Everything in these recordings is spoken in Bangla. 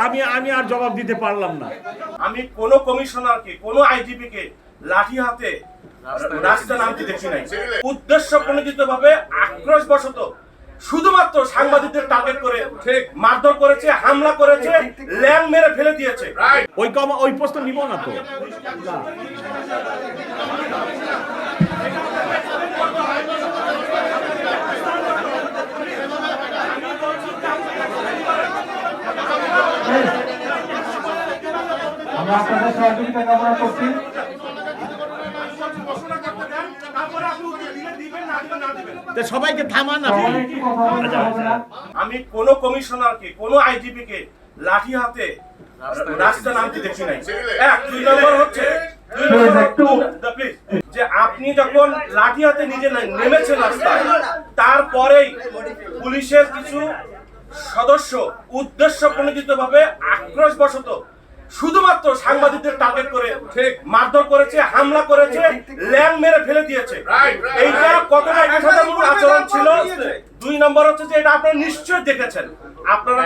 আমি আমি আর জবাব দিতে পারলাম না। আমি কোন কমিশনারকে কোন আইজিপি কে লাঠি হাতে রাস্তা নামতে দেখি নাই। উদ্দেশ্য প্রণোদিতভাবে আক্রোশবশত শুধুমাত্র সাংবাদিকদের টার্গেট করে মারধর করেছে, হামলা করেছে, ল্যাং মেরে ফেলে দিয়েছে। ওই প্রশ্ন নিব না তো। আমরা আপনাদের সহযোগিতা কামনা করছি। সবাইকে থামান। আমি কোন কমিশনারকে কোন আইজিপি কে লাঠি হাতে রাস্তা নামতে দেখি নাই। এক, দুই নম্বর হচ্ছে যে আপনি যখন লাঠি হাতে নিজে নেমেছেন রাস্তায়, তারপরেই পুলিশের কিছু সদস্য উদ্দেশ্য প্রণোদিতভাবে আক্রোশবশত শুধুমাত্র সাংবাদিকদের টার্গেট করে মারধর করেছে, হামলা করেছে, ল্যাং মেরে ফেলে দিয়েছে। এইটা কতটা পেশাদারমূলক আচরণ ছিল। দুই নম্বর হচ্ছে যে এটা আপনারা নিশ্চয়ই দেখেছেন। আপনারা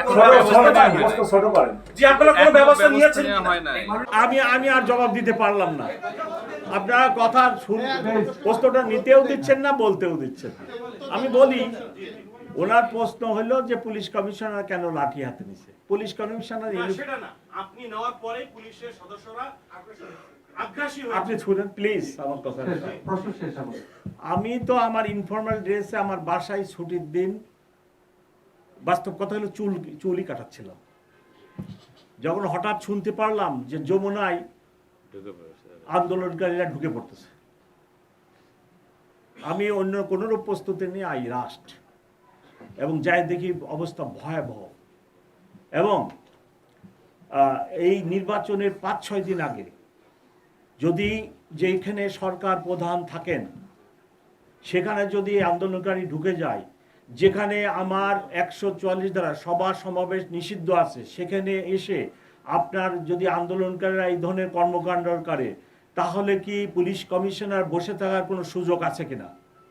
কোনো ব্যবস্থা নিয়েছেন? আমি আর জবাব দিতে পারলাম না। আপনারা কথা প্রশ্নটা নিতেও দিচ্ছেন না, বলতেও দিচ্ছেন না। আমি বলি, ওনার প্রশ্ন হলো যে পুলিশ কমিশনার কেন লাঠি হাতে নিছে। পুলিশ কমিশনার সেটা না, আপনি নেওয়ার পরে পুলিশের সদস্যরা আপনি শুনেন প্লিজ আমার কথা। আমি তো আমার ইনফর্মাল ড্রেসে আমার বাসায় ছুটির দিন, বাস্তব কথা হলো চুলই কাটাচ্ছিলাম, যখন হঠাৎ শুনতে পারলাম যে যমুনায় আন্দোলনকারীরা ঢুকে পড়তেছে। আমি অন্য কোনোরূপ প্রস্তুতি নিয়ে আই রাস্ট এবং যাই দেখি অবস্থা ভয়াবহ। এবং এই নির্বাচনের 5-6 দিন আগে যদি যেখানে সরকার প্রধান থাকেন সেখানে যদি আন্দোলনকারী ঢুকে যায়, যেখানে আমার 144 দ্বারা সভা সমাবেশ নিষিদ্ধ আছে, সেখানে এসে আপনার যদি আন্দোলনকারীরা এই ধরনের কর্মকাণ্ড করে, তাহলে কি পুলিশ কমিশনার বসে থাকার কোনো সুযোগ আছে কিনা?